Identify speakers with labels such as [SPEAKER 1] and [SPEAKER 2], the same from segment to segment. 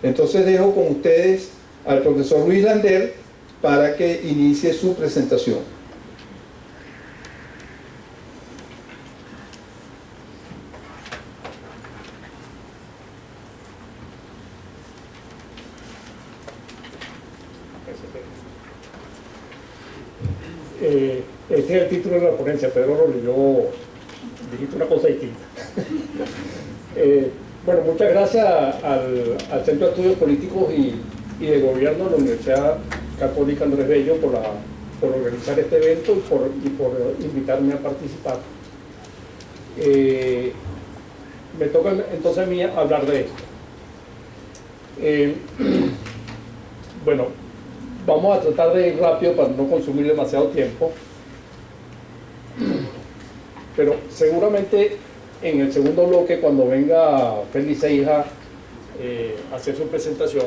[SPEAKER 1] Entonces dejo con ustedes al profesor Luis Lander para que inicie su presentación.
[SPEAKER 2] Este es el título de la ponencia. Pedro lo leyó, dijiste una cosa distinta. Bueno, muchas gracias al Centro de Estudios Políticos y de Gobierno de la Universidad Católica Andrés Bello por organizar este evento y por invitarme a participar. Me toca entonces a mí hablar de esto. Bueno, vamos a tratar de ir rápido para no consumir demasiado tiempo, pero seguramente en el segundo bloque, cuando venga Félix Seija a hacer su presentación,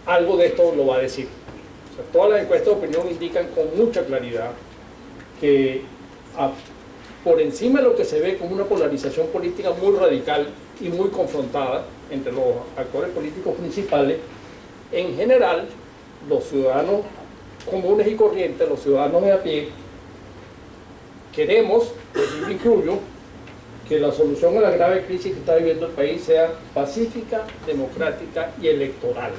[SPEAKER 2] algo de esto lo va a decir. O sea, todas las encuestas de opinión indican con mucha claridad que por encima de lo que se ve como una polarización política muy radical y muy confrontada entre los actores políticos principales, en general los ciudadanos comunes y corrientes, los ciudadanos de a pie, queremos, y me incluyo, que la solución a la grave crisis que está viviendo el país sea pacífica, democrática y electoral.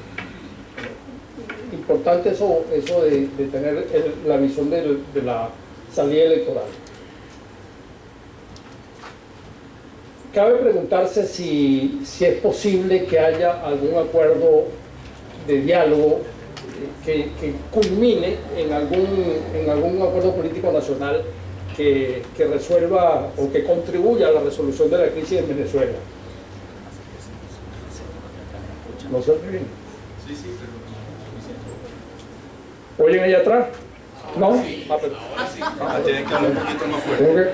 [SPEAKER 2] Importante eso de tener la visión de la salida electoral. Cabe preguntarse si es posible que haya algún acuerdo de diálogo que culmine en algún acuerdo político nacional que resuelva o que contribuya a la resolución de la crisis en Venezuela. ¿No se oye bien?
[SPEAKER 3] Sí, sí, pero no.
[SPEAKER 2] ¿Oyen allá atrás? ¿No?
[SPEAKER 3] Ahora sí. Tienen que hablar un poquito más fuerte.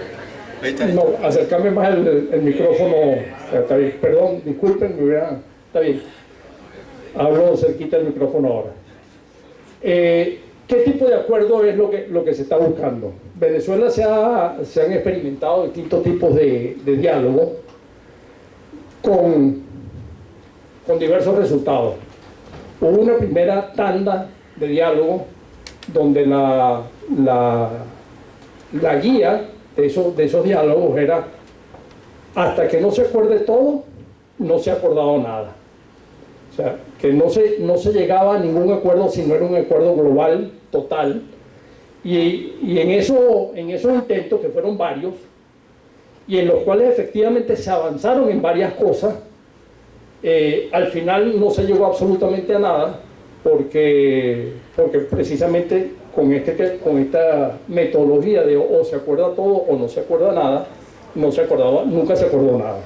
[SPEAKER 3] Ahí está.
[SPEAKER 2] No, acercarme más el micrófono. Está bien. Perdón, disculpen, está bien. Hablo cerquita del micrófono ahora. ¿Qué tipo de acuerdo es lo que se está buscando? Venezuela se han experimentado distintos tipos de diálogo con diversos resultados. Hubo una primera tanda de diálogo donde la guía de esos diálogos era: hasta que no se acuerde todo, no se ha acordado nada. O sea, que no se llegaba a ningún acuerdo si no era un acuerdo global, total. Y en esos intentos, que fueron varios, y en los cuales efectivamente se avanzaron en varias cosas, al final no se llegó absolutamente a nada, porque precisamente con esta metodología de o se acuerda todo o no se acuerda nada, nunca se acordó nada.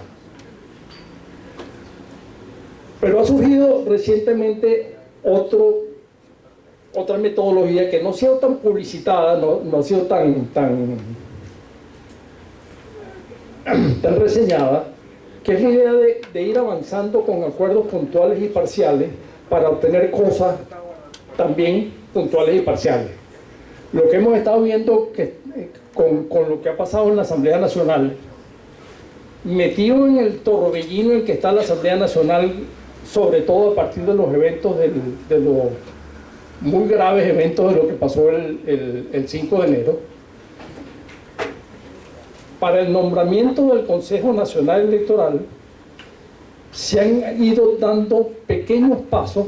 [SPEAKER 2] Pero ha surgido recientemente otra metodología que no ha sido tan publicitada, no ha sido tan reseñada, que es la idea de ir avanzando con acuerdos puntuales y parciales para obtener cosas también puntuales y parciales. Lo que hemos estado viendo con lo que ha pasado en la Asamblea Nacional, metido en el torbellino en que está la Asamblea Nacional, sobre todo a partir de los eventos, de los muy graves eventos de lo que pasó el 5 de enero, para el nombramiento del Consejo Nacional Electoral se han ido dando pequeños pasos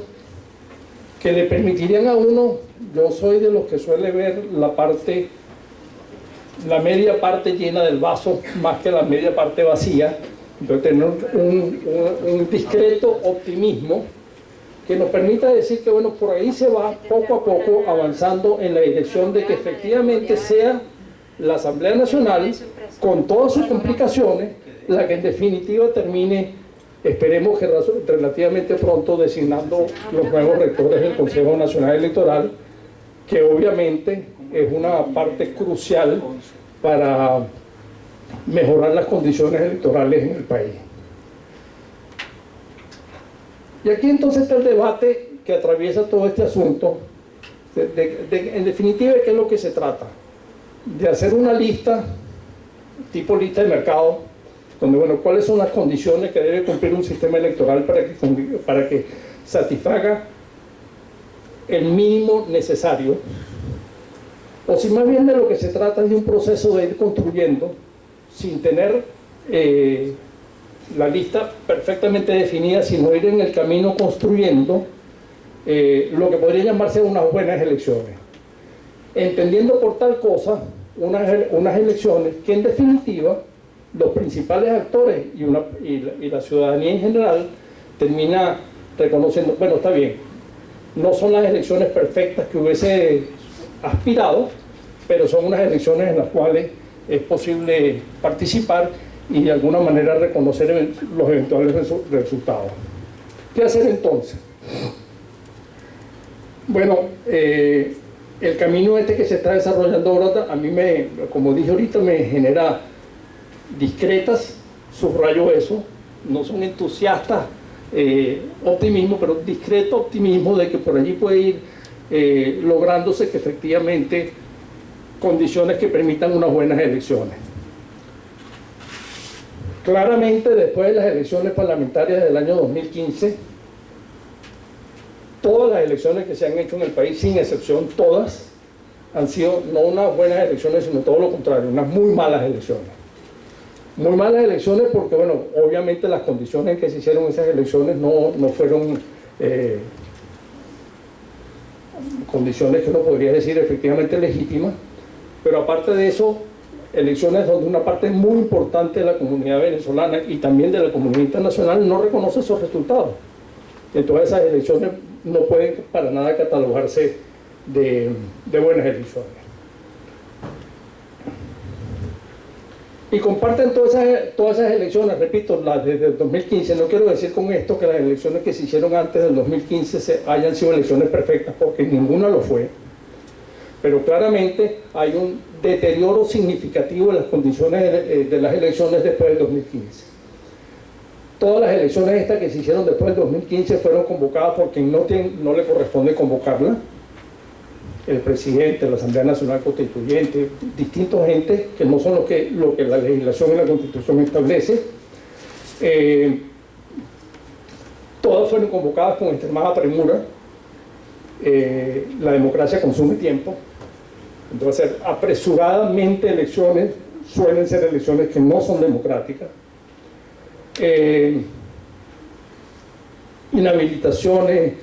[SPEAKER 2] que le permitirían a uno, yo soy de los que suele ver la media parte llena del vaso más que la media parte vacía, entonces tener un discreto optimismo que nos permita decir que bueno, por ahí se va poco a poco avanzando en la dirección de que efectivamente sea la Asamblea Nacional, con todas sus complicaciones, la que en definitiva termine, esperemos que relativamente pronto, designando los nuevos rectores del Consejo Nacional Electoral, que obviamente es una parte crucial para mejorar las condiciones electorales en el país. Y aquí entonces está el debate que atraviesa todo este asunto, en definitiva, ¿de qué es lo que se trata? De hacer una lista, tipo lista de mercado, donde, bueno, cuáles son las condiciones que debe cumplir un sistema electoral para que satisfaga el mínimo necesario, o si más bien de lo que se trata es de un proceso de ir construyendo sin tener la lista perfectamente definida, sino ir en el camino construyendo lo que podría llamarse unas buenas elecciones, entendiendo por tal cosa unas elecciones que en definitiva los principales actores y la ciudadanía en general termina reconociendo, bueno, está bien, no son las elecciones perfectas que hubiese aspirado, pero son unas elecciones en las cuales es posible participar y de alguna manera reconocer los eventuales resultados. ¿Qué hacer entonces? Bueno, el camino que se está desarrollando ahora, a mí como dije ahorita, me genera discretas, subrayo eso, no son entusiastas optimismo, pero discreto optimismo de que por allí puede ir lográndose que efectivamente condiciones que permitan unas buenas elecciones. Claramente, después de las elecciones parlamentarias del año 2015, todas las elecciones que se han hecho en el país, sin excepción, todas han sido no unas buenas elecciones, sino todo lo contrario, unas muy malas elecciones. Muy malas elecciones porque, bueno, obviamente las condiciones en que se hicieron esas elecciones no fueron condiciones que uno podría decir efectivamente legítimas, pero aparte de eso, elecciones donde una parte muy importante de la comunidad venezolana y también de la comunidad internacional no reconoce esos resultados. Entonces esas elecciones no pueden para nada catalogarse de buenas elecciones. Y comparten todas esas elecciones, repito, las desde el 2015. No quiero decir con esto que las elecciones que se hicieron antes del 2015 hayan sido elecciones perfectas, porque ninguna lo fue. Pero claramente hay un deterioro significativo en las condiciones de las elecciones después del 2015. Todas las elecciones estas que se hicieron después del 2015 fueron convocadas por quien no le corresponde convocarla. El presidente, la Asamblea Nacional Constituyente, distintos entes que no son lo que la legislación y la Constitución establece. Todas fueron convocadas con extremada premura. La democracia consume tiempo. Entonces, apresuradamente elecciones suelen ser elecciones que no son democráticas. Inhabilitaciones,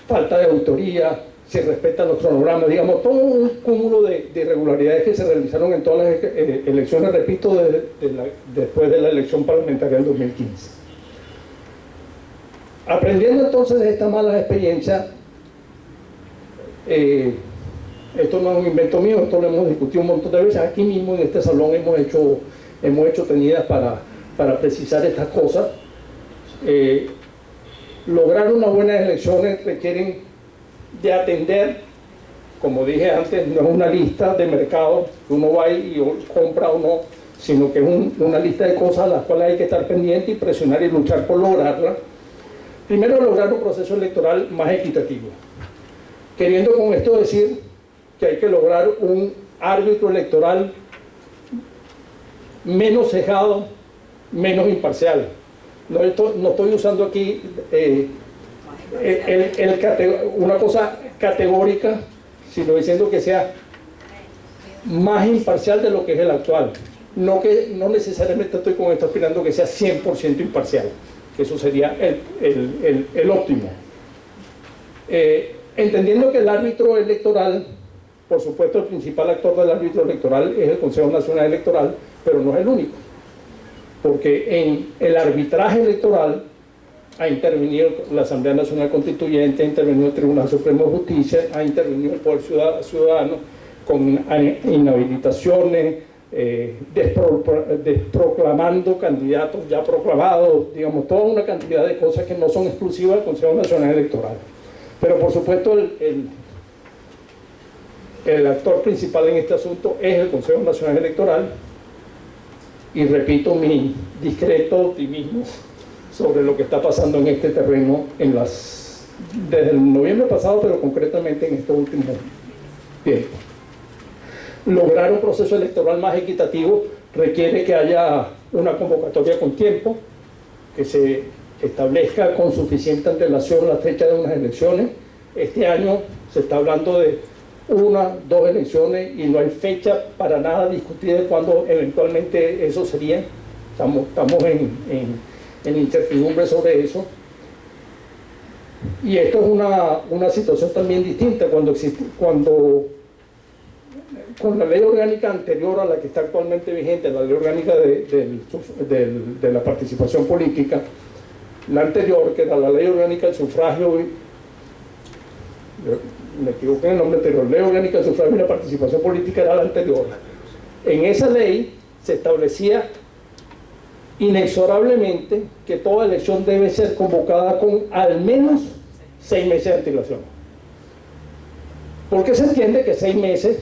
[SPEAKER 2] falta de autoría, se respetan los cronogramas, digamos, todo un cúmulo de irregularidades que se realizaron en todas las elecciones, repito, después de la elección parlamentaria del 2015. Aprendiendo entonces de estas malas experiencias, esto no es un invento mío, esto lo hemos discutido un montón de veces, aquí mismo en este salón hemos hecho tenidas para precisar estas cosas. Lograr unas buenas elecciones requieren de atender, como dije antes, no es una lista de mercado que uno va y compra o no, sino que es una lista de cosas a las cuales hay que estar pendiente y presionar y luchar por lograrla. Primero, lograr un proceso electoral más equitativo, queriendo con esto decir que hay que lograr un árbitro electoral menos cejado, menos imparcial. No estoy usando aquí una cosa categórica, sino diciendo que sea más imparcial de lo que es el actual. No necesariamente estoy con esto aspirando que sea 100% imparcial, que eso sería el óptimo. Entendiendo que el árbitro electoral, por supuesto el principal actor del árbitro electoral es el Consejo Nacional Electoral, pero no es el único, porque en el arbitraje electoral ha intervenido la Asamblea Nacional Constituyente, ha intervenido el Tribunal Supremo de Justicia, ha intervenido el Poder Ciudadano con inhabilitaciones, desproclamando candidatos ya proclamados, digamos, toda una cantidad de cosas que no son exclusivas del Consejo Nacional Electoral. Pero por supuesto el actor principal en este asunto es el Consejo Nacional Electoral, y repito mi discreto optimismo sobre lo que está pasando en este terreno desde el noviembre pasado, pero concretamente en estos últimos tiempos. Lograr un proceso electoral más equitativo requiere que haya una convocatoria con tiempo, que se establezca con suficiente antelación la fecha de unas elecciones. Este año se está hablando de 1, 2 elecciones y no hay fecha para nada discutida de cuándo eventualmente eso sería. Estamos en incertidumbre sobre eso. Y esto es una situación también distinta cuando con la ley orgánica anterior a la que está actualmente vigente, la ley orgánica de la participación política, la anterior, que era la ley orgánica del sufragio, me equivoqué en el nombre anterior, ley orgánica del sufragio y la participación política era la anterior. En esa ley se establecía inexorablemente que toda elección debe ser convocada con al menos 6 meses de antelación. Porque se entiende que 6 meses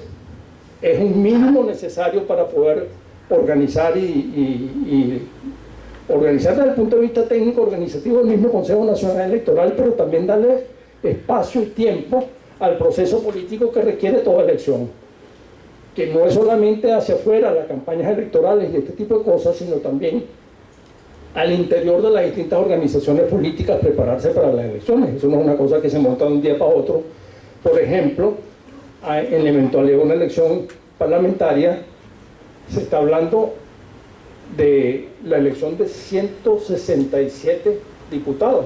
[SPEAKER 2] es un mínimo necesario para poder organizar y organizar desde el punto de vista técnico organizativo el mismo Consejo Nacional Electoral, pero también darle espacio y tiempo al proceso político que requiere toda elección, que no es solamente hacia afuera las campañas electorales y este tipo de cosas, sino también al interior de las distintas organizaciones políticas prepararse para las elecciones. Eso no es una cosa que se monta de un día para otro. Por ejemplo, en la eventualidad de una elección parlamentaria se está hablando de la elección de 167 diputados,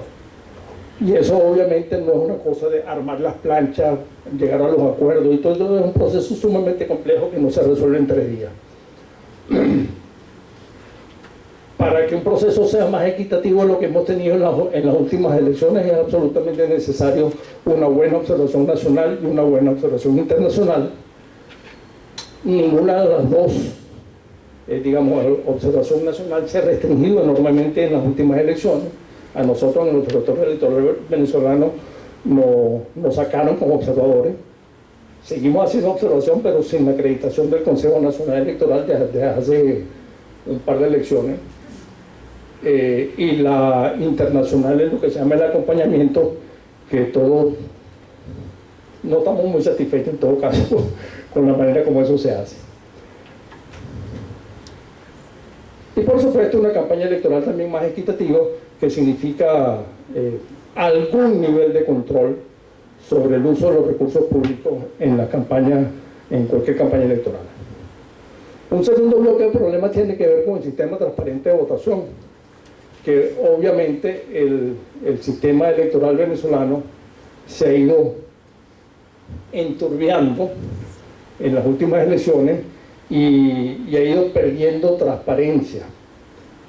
[SPEAKER 2] y eso obviamente no es una cosa de armar las planchas, llegar a los acuerdos, y todo eso es un proceso sumamente complejo que no se resuelve en 3 días. Para que un proceso sea más equitativo de lo que hemos tenido en las últimas elecciones, es absolutamente necesario una buena observación nacional y una buena observación internacional. Ninguna de las dos, digamos, observación nacional se ha restringido enormemente en las últimas elecciones. A nosotros, en el Observatorio Electoral venezolano, nos sacaron como observadores. Seguimos haciendo observación, pero sin la acreditación del Consejo Nacional Electoral desde hace un par de elecciones. Y la internacional es lo que se llama el acompañamiento, que todos no estamos muy satisfechos en todo caso con la manera como eso se hace. Y por supuesto una campaña electoral también más equitativa, que significa algún nivel de control sobre el uso de los recursos públicos en la campaña, en cualquier campaña electoral. Un segundo bloque de problemas tiene que ver con el sistema transparente de votación, que obviamente el sistema electoral venezolano se ha ido enturbiando en las últimas elecciones y ha ido perdiendo transparencia.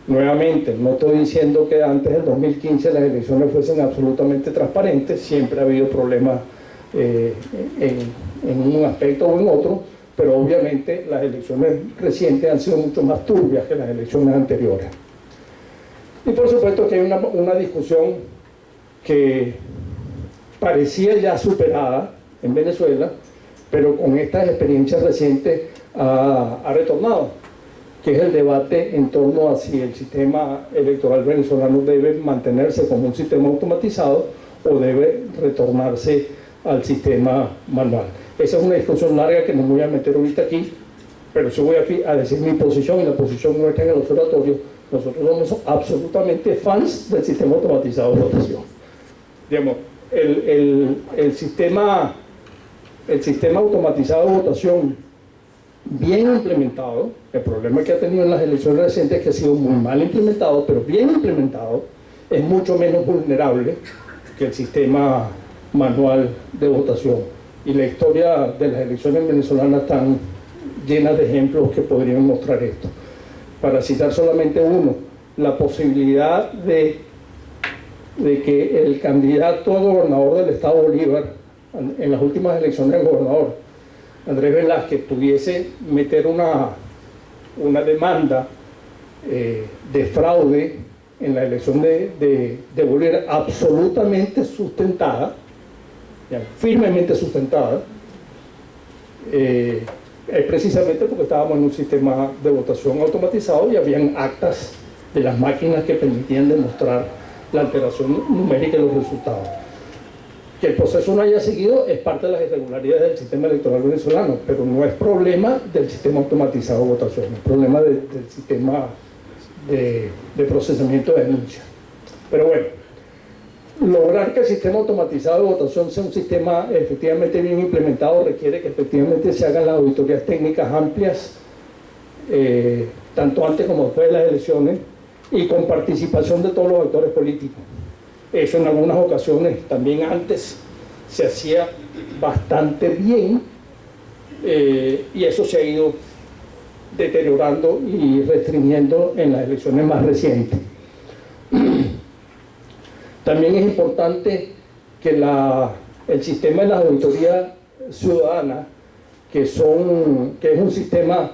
[SPEAKER 2] Nuevamente, no estoy diciendo que antes del 2015 las elecciones fuesen absolutamente transparentes, siempre ha habido problemas en un aspecto o en otro, pero obviamente las elecciones recientes han sido mucho más turbias que las elecciones anteriores. Y por supuesto que hay una discusión que parecía ya superada en Venezuela, pero con estas experiencias recientes ha retornado, que es el debate en torno a si el sistema electoral venezolano debe mantenerse como un sistema automatizado o debe retornarse al sistema manual. Esa es una discusión larga que no me voy a meter ahorita aquí, pero sí voy a decir mi posición y la posición nuestra en el observatorio. Nosotros somos absolutamente fans del sistema automatizado de votación. Digamos, el sistema automatizado de votación bien implementado, el problema que ha tenido en las elecciones recientes es que ha sido muy mal implementado, pero bien implementado, es mucho menos vulnerable que el sistema manual de votación. Y la historia de las elecciones venezolanas están llenas de ejemplos que podrían mostrar esto. Para citar solamente uno, la posibilidad de que el candidato a gobernador del estado Bolívar, en las últimas elecciones de gobernador, Andrés Velázquez, pudiese meter una demanda de fraude en la elección de Bolívar, absolutamente sustentada, firmemente sustentada, es precisamente porque estábamos en un sistema de votación automatizado y habían actas de las máquinas que permitían demostrar la alteración numérica de los resultados. Que el proceso no haya seguido es parte de las irregularidades del sistema electoral venezolano, pero no es problema del sistema automatizado de votación, es problema del sistema de procesamiento de denuncias. Pero bueno, lograr que el sistema automatizado de votación sea un sistema efectivamente bien implementado requiere que efectivamente se hagan las auditorías técnicas amplias, tanto antes como después de las elecciones, y con participación de todos los actores políticos. Eso en algunas ocasiones también antes se hacía bastante bien, y eso se ha ido deteriorando y restringiendo en las elecciones más recientes. También es importante que el sistema de la auditoría ciudadana, que es un sistema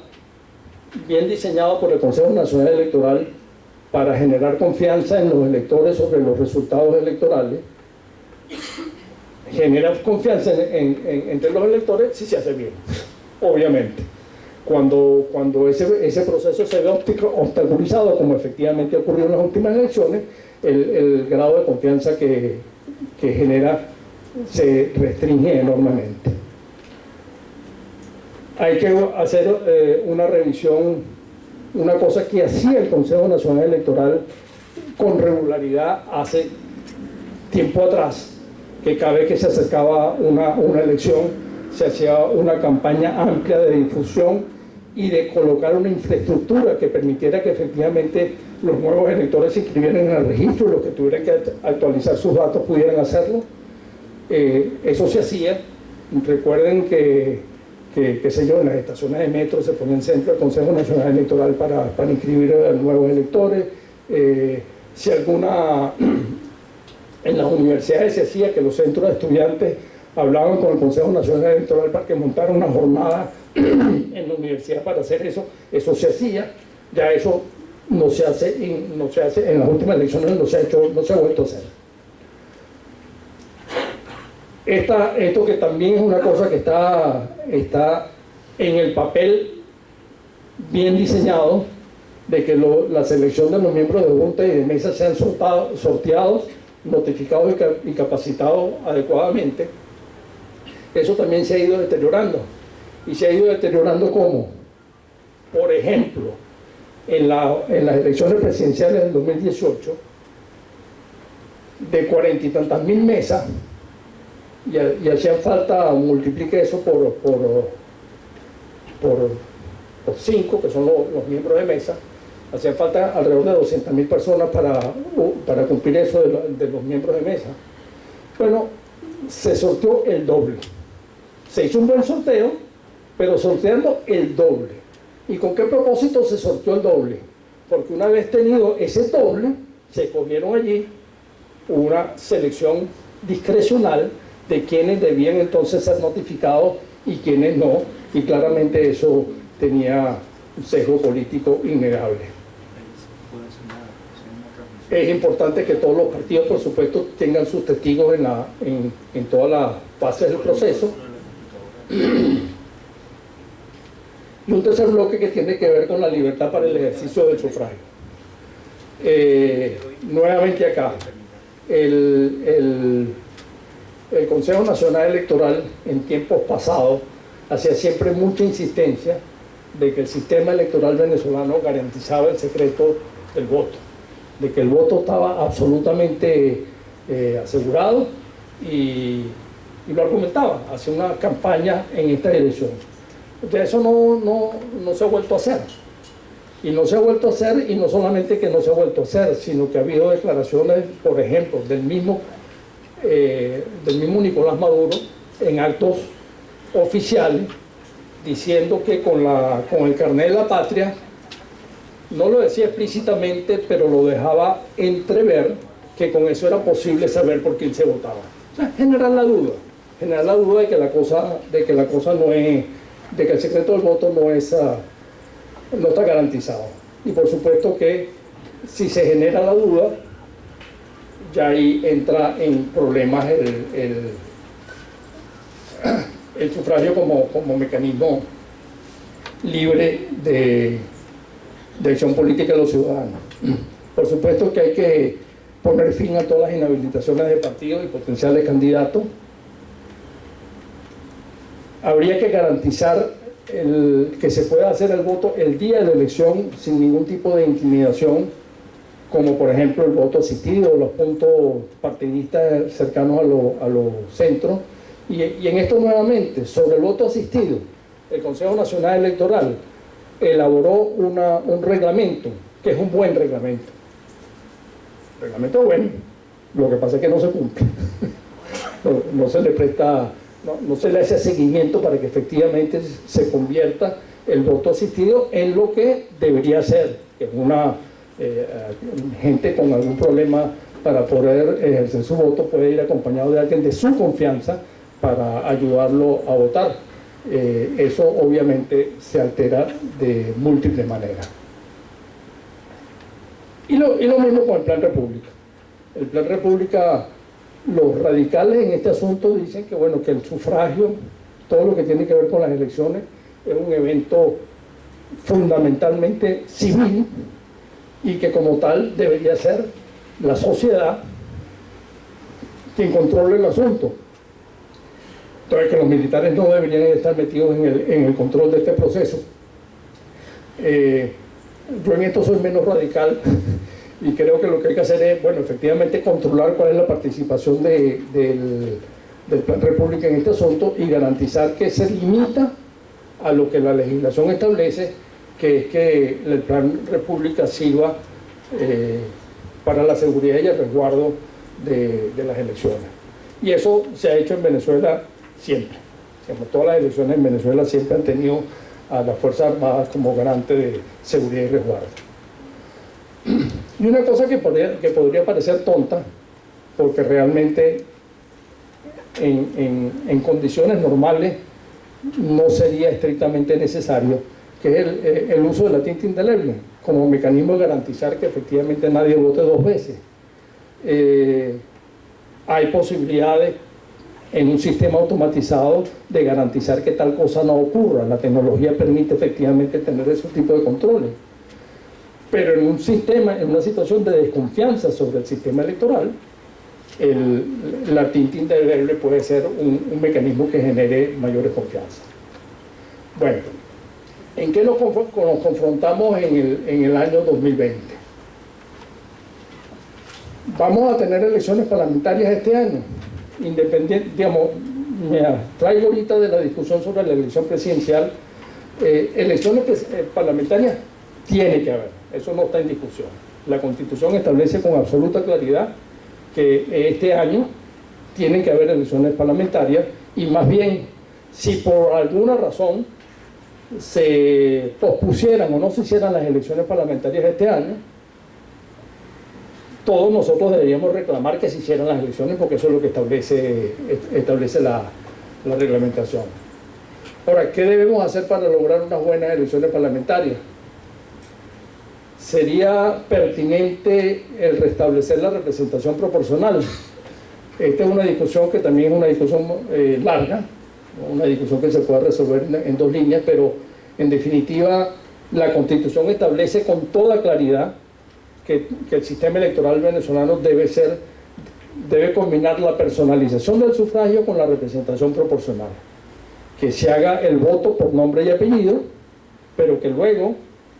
[SPEAKER 2] bien diseñado por el Consejo Nacional Electoral para generar confianza en los electores sobre los resultados electorales, genera confianza entre los electores si se hace bien, obviamente. Cuando ese proceso se ve obstaculizado, como efectivamente ocurrió en las últimas elecciones, el grado de confianza que genera se restringe enormemente. Hay que hacer una revisión, una cosa que hacía el Consejo Nacional Electoral con regularidad hace tiempo atrás, que cada vez que se acercaba una elección se hacía una campaña amplia de difusión y de colocar una infraestructura que permitiera que efectivamente los nuevos electores se inscribieran en el registro y los que tuvieran que actualizar sus datos pudieran hacerlo. Eso se hacía. Recuerden qué sé yo, en las estaciones de metro se ponía en centro el Consejo Nacional Electoral para inscribir a los nuevos electores. Si alguna en las universidades se hacía que los centros de estudiantes hablaban con el Consejo Nacional Electoral para que montara una jornada en la universidad para hacer eso. Eso se hacía. Ya eso no se hace en las últimas elecciones, no se ha vuelto a hacer. Esto que también es una cosa que está en el papel bien diseñado, de que la selección de los miembros de junta y de mesa sean sorteados, notificados y capacitados adecuadamente. Eso también se ha ido deteriorando. ¿Y se ha ido deteriorando cómo? Por ejemplo, en las elecciones presidenciales del 2018, de 40 y tantas mil mesas, y hacían falta, multiplique eso por 5, que son los miembros de mesa, hacían falta alrededor de 200.000 personas para cumplir eso de los miembros de mesa. Bueno, se sorteó el doble. Se hizo un buen sorteo, pero sorteando el doble. ¿Y con qué propósito se sorteó el doble? Porque una vez tenido ese doble, se cogieron allí una selección discrecional de quienes debían entonces ser notificados y quienes no, y claramente eso tenía un sesgo político innegable. Es importante que todos los partidos, por supuesto, tengan sus testigos en todas las fases del proceso. Y un tercer bloque que tiene que ver con la libertad para el ejercicio del sufragio. Nuevamente acá, el Consejo Nacional Electoral en tiempos pasados hacía siempre mucha insistencia de que el sistema electoral venezolano garantizaba el secreto del voto, de que el voto estaba absolutamente asegurado, y lo argumentaba, hacía una campaña en esta dirección. Entonces eso no se ha vuelto a hacer. Y no se ha vuelto a hacer, y no solamente que no se ha vuelto a hacer, sino que ha habido declaraciones, por ejemplo, del mismo Nicolás Maduro en actos oficiales, diciendo que con el carnet de la patria, no lo decía explícitamente, pero lo dejaba entrever, que con eso era posible saber por quién se votaba. O sea, generar la duda de que la cosa no es, de que el secreto del voto no está garantizado. Y por supuesto que si se genera la duda, ya ahí entra en problemas el sufragio como mecanismo libre de acción política de los ciudadanos. Por supuesto que hay que poner fin a todas las inhabilitaciones de partidos y potenciales candidatos. Habría que garantizar que se pueda hacer el voto el día de la elección sin ningún tipo de intimidación, como por ejemplo el voto asistido, los puntos partidistas cercanos a los centros. Y en esto nuevamente, sobre el voto asistido, el Consejo Nacional Electoral elaboró un reglamento, que es un buen reglamento. Reglamento bueno, lo que pasa es que no se cumple. No se le presta, no se le hace seguimiento para que efectivamente se convierta el voto asistido en lo que debería ser, que es una gente con algún problema para poder ejercer su voto puede ir acompañado de alguien de su confianza para ayudarlo a votar. Eso obviamente se altera de múltiples maneras. Y lo mismo con el Plan República. El Plan República, los radicales en este asunto dicen que, bueno, que el sufragio, todo lo que tiene que ver con las elecciones, es un evento fundamentalmente civil y que como tal debería ser la sociedad quien controle el asunto. Entonces, que los militares no deberían estar metidos en el control de este proceso. Yo en esto soy menos radical y creo que lo que hay que hacer es, bueno, efectivamente controlar cuál es la participación del Plan República en este asunto y garantizar que se limita a lo que la legislación establece, que es que el Plan República sirva para la seguridad y el resguardo de las elecciones. Y eso se ha hecho en Venezuela siempre. Como todas las elecciones en Venezuela siempre han tenido a las Fuerzas Armadas como garante de seguridad y resguardo. Y una cosa que podría parecer tonta, porque realmente en condiciones normales no sería estrictamente necesario, que es el uso de la tinta indeleble como mecanismo de garantizar que efectivamente nadie vote dos veces. Hay posibilidades en un sistema automatizado de garantizar que tal cosa no ocurra. La tecnología permite efectivamente tener ese tipo de controles. Pero en un sistema, en una situación de desconfianza sobre el sistema electoral, la tinta indeleble puede ser un mecanismo que genere mayor desconfianza. Bueno, ¿en qué nos confrontamos en el año 2020? Vamos a tener elecciones parlamentarias este año, independiente, digamos, me traigo ahorita de la discusión sobre la elección presidencial. Elecciones parlamentarias tiene que haber, eso no está en discusión. La Constitución establece con absoluta claridad que este año tienen que haber elecciones parlamentarias, y más bien, si por alguna razón se pospusieran o no se hicieran las elecciones parlamentarias este año, todos nosotros deberíamos reclamar que se hicieran las elecciones, porque eso es lo que establece la reglamentación. Ahora, ¿qué debemos hacer para lograr unas buenas elecciones parlamentarias? Sería pertinente el restablecer la representación proporcional. Esta es una discusión que también es una discusión larga, una discusión que se puede resolver en dos líneas, pero en definitiva la Constitución establece con toda claridad que el sistema electoral venezolano debe combinar la personalización del sufragio con la representación proporcional, que se haga el voto por nombre y apellido, pero que luego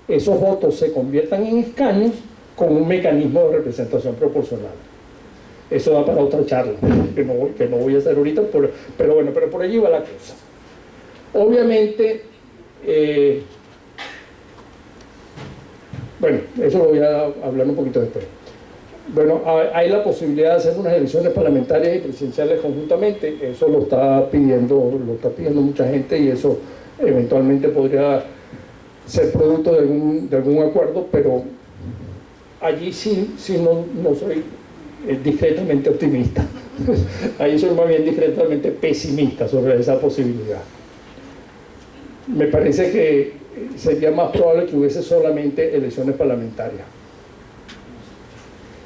[SPEAKER 2] esos votos se conviertan en escaños con un mecanismo de representación proporcional. Eso da para otra charla, que no voy a hacer ahorita, pero bueno, pero por allí va la cosa. Obviamente, bueno, eso lo voy a hablar un poquito después. Bueno, hay la posibilidad de hacer unas elecciones parlamentarias y presidenciales conjuntamente. Eso lo está pidiendo mucha gente, y eso eventualmente podría ser producto de algún acuerdo, pero allí sí no soy discretamente optimista. Ahí soy más bien discretamente pesimista sobre esa posibilidad. Me parece que sería más probable que hubiese solamente elecciones parlamentarias.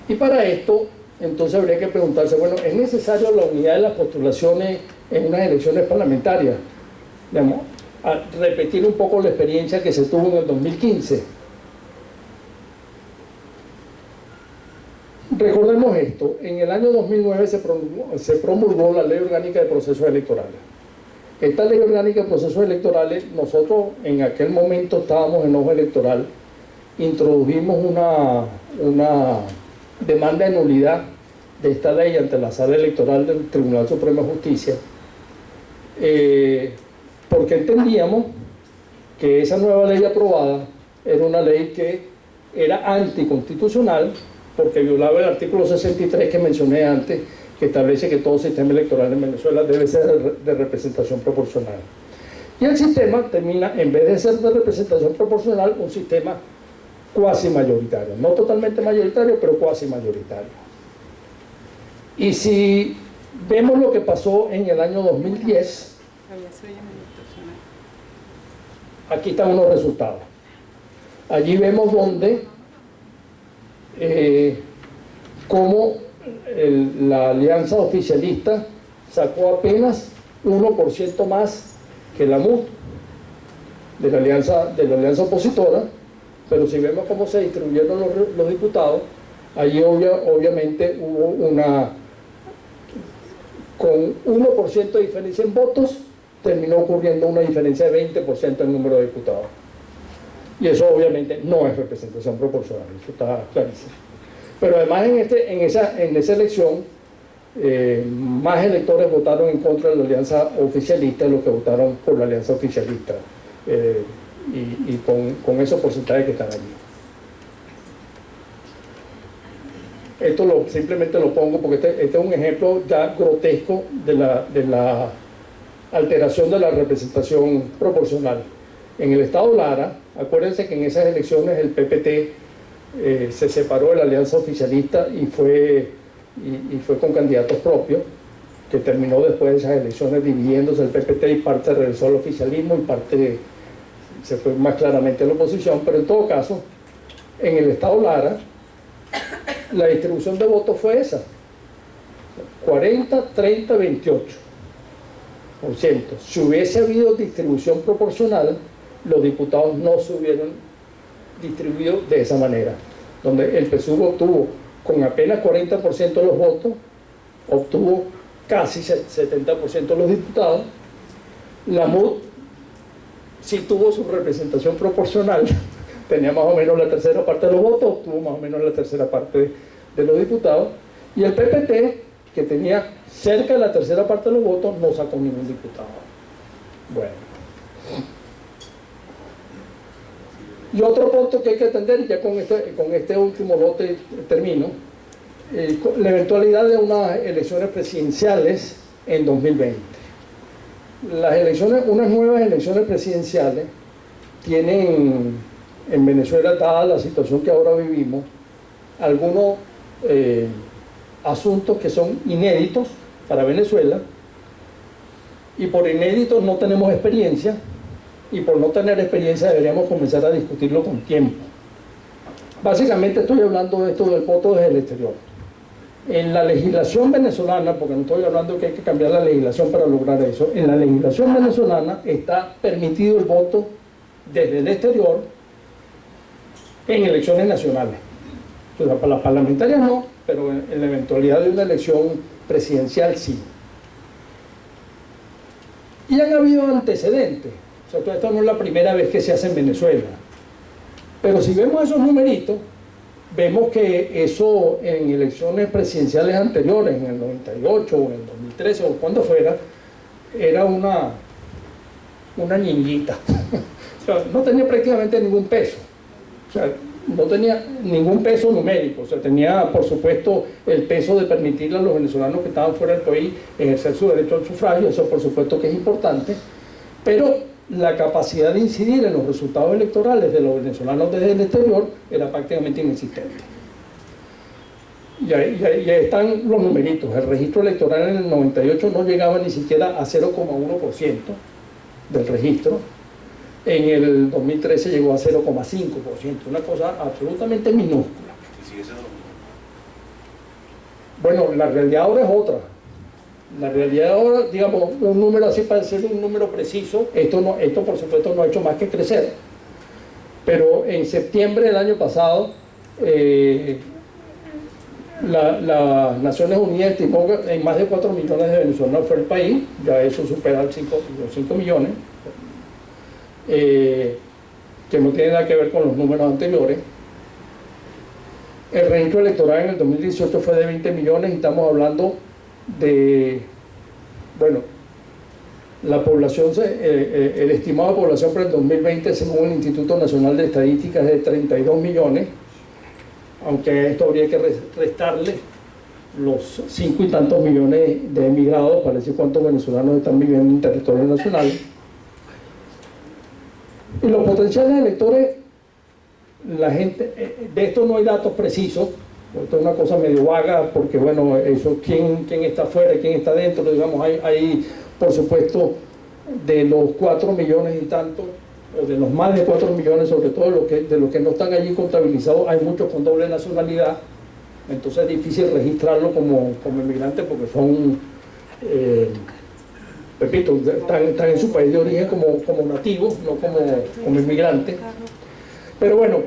[SPEAKER 2] Y para esto, entonces habría que preguntarse, bueno, ¿es necesario la unidad de las postulaciones en unas elecciones parlamentarias? Digamos, a repetir un poco la experiencia que se tuvo en el 2015. Recordemos esto: en el año 2009 se promulgó la Ley Orgánica de Procesos Electorales. Esta ley orgánica de procesos electorales, nosotros en aquel momento estábamos en hoja electoral, introdujimos una demanda de nulidad de esta ley ante la Sala Electoral del Tribunal Supremo de Justicia, porque entendíamos que esa nueva ley aprobada era una ley que era anticonstitucional, porque violaba el artículo 63 que mencioné antes, que establece que todo sistema electoral en Venezuela debe ser de representación proporcional. Y el sistema termina, en vez de ser de representación proporcional, un sistema cuasi mayoritario, no totalmente mayoritario, pero cuasi mayoritario. Y si vemos lo que pasó en el año 2010, aquí están unos resultados. Allí vemos donde, cómo la alianza oficialista sacó apenas 1% más que la MUD de la alianza opositora, pero si vemos cómo se distribuyeron los diputados, allí obviamente hubo con 1% de diferencia en votos, terminó ocurriendo una diferencia de 20% en el número de diputados. Y eso obviamente no es representación proporcional, eso está clarísimo. Pero además en esa elección, más electores votaron en contra de la alianza oficialista de los que votaron por la alianza oficialista, y con esos porcentajes que están allí. Esto simplemente lo pongo porque este es un ejemplo ya grotesco de la alteración de la representación proporcional. En el estado Lara, acuérdense que en esas elecciones el PPT se separó de la alianza oficialista y fue con candidatos propios, que terminó después de esas elecciones dividiéndose el PPT, y parte regresó al oficialismo y parte se fue más claramente a la oposición. Pero en todo caso, en el estado Lara, la distribución de votos fue esa: 40, 30, 28%. Si hubiese habido distribución proporcional, los diputados no se hubieran distribuido de esa manera, donde el PSUV obtuvo con apenas 40% de los votos, obtuvo casi 70% de los diputados. La MUD sí tuvo su representación proporcional, tenía más o menos la tercera parte de los votos, obtuvo más o menos la tercera parte de los diputados, y el PPT, que tenía cerca de la tercera parte de los votos, no sacó ningún diputado. Bueno. Y otro punto que hay que atender, y ya con este último lote termino, la eventualidad de unas elecciones presidenciales en 2020. Unas nuevas elecciones presidenciales tienen en Venezuela, dada la situación que ahora vivimos, algunos asuntos que son inéditos para Venezuela, y por inéditos no tenemos experiencia, y por no tener experiencia deberíamos comenzar a discutirlo con tiempo. Básicamente estoy hablando de esto del voto desde el exterior. En la legislación venezolana, porque no estoy hablando que hay que cambiar la legislación para lograr eso, en la legislación venezolana está permitido el voto desde el exterior en elecciones nacionales. O sea, para las parlamentarias no, pero en la eventualidad de una elección presidencial sí. Y han habido antecedentes. O sea, esto no es la primera vez que se hace en Venezuela. Pero si vemos esos numeritos, vemos que eso en elecciones presidenciales anteriores, en el 98 o en el 2013 o cuando fuera, era una ñinguita. O sea, no tenía prácticamente ningún peso. O sea, no tenía ningún peso numérico. O sea, tenía, por supuesto, el peso de permitirle a los venezolanos que estaban fuera del país ejercer su derecho al sufragio. Eso, por supuesto, que es importante. Pero la capacidad de incidir en los resultados electorales de los venezolanos desde el exterior era prácticamente inexistente. Y ahí están los numeritos. El registro electoral en el 98 no llegaba ni siquiera a 0,1% del registro. En el 2013 llegó a 0,5%, una cosa absolutamente minúscula. Bueno, la realidad ahora es otra. La realidad ahora, digamos, un número así para ser un número preciso, esto por supuesto no ha hecho más que crecer. Pero en septiembre del año pasado, Las Naciones Unidas estimó que en más de 4 millones de venezolanos fue el país, ya eso supera los 5 millones, que no tiene nada que ver con los números anteriores. El registro electoral en el 2018 fue de 20 millones y estamos hablando de, bueno, la población, el estimado de población para el 2020 según el Instituto Nacional de Estadísticas es de 32 millones, aunque a esto habría que restarle los 5 y tantos millones de emigrados para decir cuántos venezolanos están viviendo en territorio nacional. Y los potenciales electores, la gente, de esto no hay datos precisos, esto es una cosa medio vaga, porque bueno, eso, quién está afuera, quién está dentro, digamos, hay por supuesto, de los 4 millones y tantos, o de los más de 4 millones, sobre todo de los que no están allí contabilizados, hay muchos con doble nacionalidad, entonces es difícil registrarlo como inmigrante porque son, repito, están en su país de origen como nativos, no como inmigrantes. Pero bueno,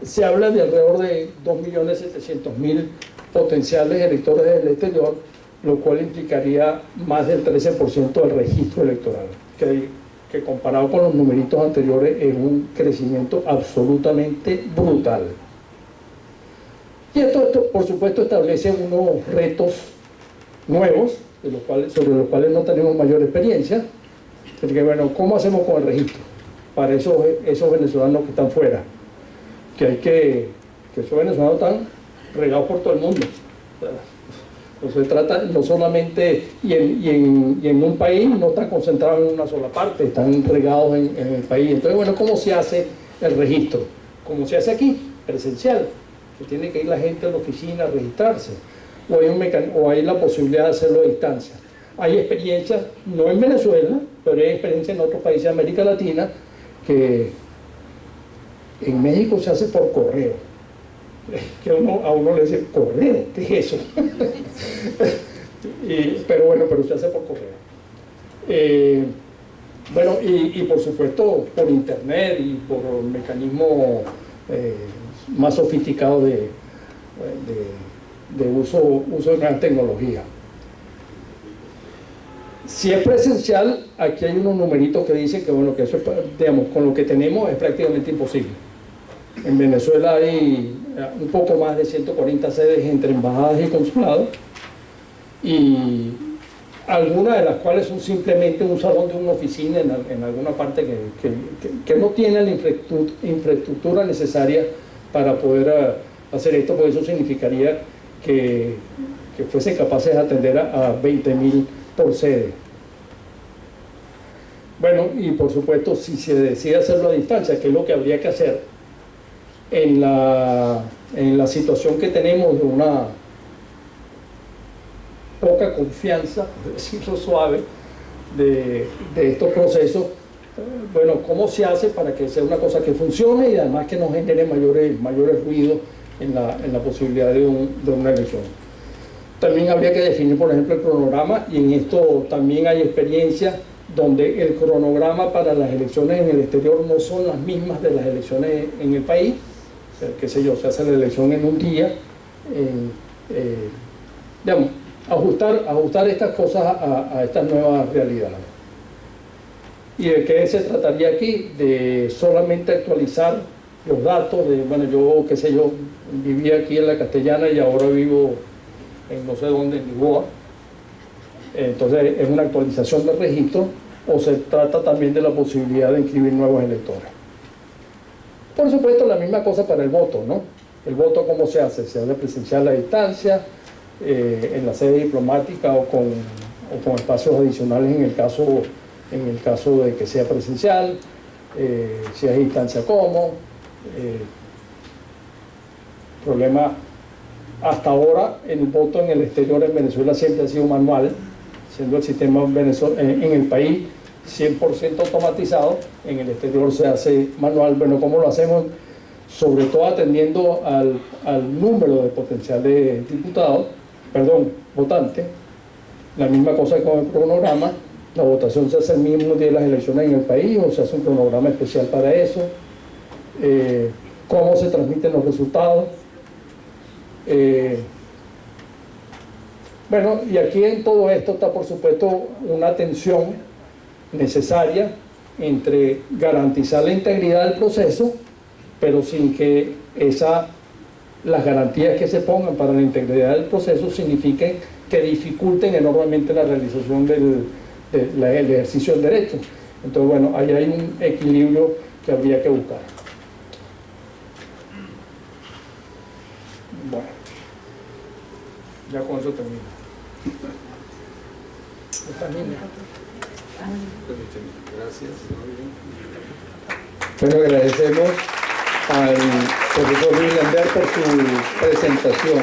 [SPEAKER 2] se habla de alrededor de 2.700.000 potenciales electores del exterior, lo cual implicaría más del 13% del registro electoral, que comparado con los numeritos anteriores es un crecimiento absolutamente brutal. Y esto por supuesto establece unos retos nuevos, sobre los cuales no tenemos mayor experiencia, porque bueno, ¿cómo hacemos con el registro? Para esos venezolanos que están fuera, que esos venezolanos están regados por todo el mundo. No se trata, no solamente, y en un país no están concentrados en una sola parte, están regados en el país. Entonces, bueno, ¿cómo se hace el registro? ¿Cómo se hace aquí? Presencial, que tiene que ir la gente a la oficina a registrarse, o hay la posibilidad de hacerlo a distancia. Hay experiencias, no en Venezuela, pero hay experiencias en otros países de América Latina, que en México se hace por correo. Que a uno le dice, ¿correo? ¿Qué es eso? pero se hace por correo. Bueno, y por supuesto por internet y por mecanismos más sofisticados de uso de nuevas tecnologías. Si es presencial, aquí hay unos numeritos que dicen que bueno, que eso, digamos, con lo que tenemos es prácticamente imposible. En Venezuela hay un poco más de 140 sedes entre embajadas y consulados, y algunas de las cuales son simplemente un salón de una oficina en alguna parte que no tiene la infraestructura necesaria para poder hacer esto, porque eso significaría que fuesen capaces de atender a 20.000 por sede. Bueno, y por supuesto, si se decide hacerlo a distancia, que es lo que habría que hacer, en la situación que tenemos de una poca confianza, por decirlo suave, de estos procesos, bueno, ¿cómo se hace para que sea una cosa que funcione y además que no genere mayores ruidos en la posibilidad de una elección? También habría que definir, por ejemplo, el cronograma, y en esto también hay experiencia donde el cronograma para las elecciones en el exterior no son las mismas de las elecciones en el país. Qué sé yo, se hace la elección en un día, digamos, ajustar estas cosas a estas nuevas realidades. ¿Y de qué se trataría aquí? De solamente actualizar los datos de, bueno, yo, qué sé yo, vivía aquí en La Castellana y ahora vivo en no sé dónde, en Lisboa. Entonces es una actualización del registro, o se trata también de la posibilidad de inscribir nuevos electores. Por supuesto, la misma cosa para el voto, ¿no? El voto, ¿cómo se hace? Se hace presencial a distancia, en la sede diplomática o con espacios adicionales en el caso de que sea presencial, si es a distancia, ¿cómo? Problema, hasta ahora el voto en el exterior en Venezuela siempre ha sido manual, siendo el sistema en el país 100% automatizado, en el exterior se hace manual. Bueno, ¿cómo lo hacemos? Sobre todo atendiendo al número de potenciales votantes. La misma cosa con el cronograma, la votación se hace el mismo día de las elecciones en el país o se hace un cronograma especial para eso. ¿Cómo se transmiten los resultados? Bueno, y aquí en todo esto está por supuesto una tensión necesaria entre garantizar la integridad del proceso, pero sin que las garantías que se pongan para la integridad del proceso signifiquen que dificulten enormemente la realización del ejercicio del derecho. Entonces, bueno, ahí hay un equilibrio que habría que buscar. Bueno, ya con eso termino. Esta niña.
[SPEAKER 3] Gracias.
[SPEAKER 1] Bueno, agradecemos al profesor Luis Lander por su presentación.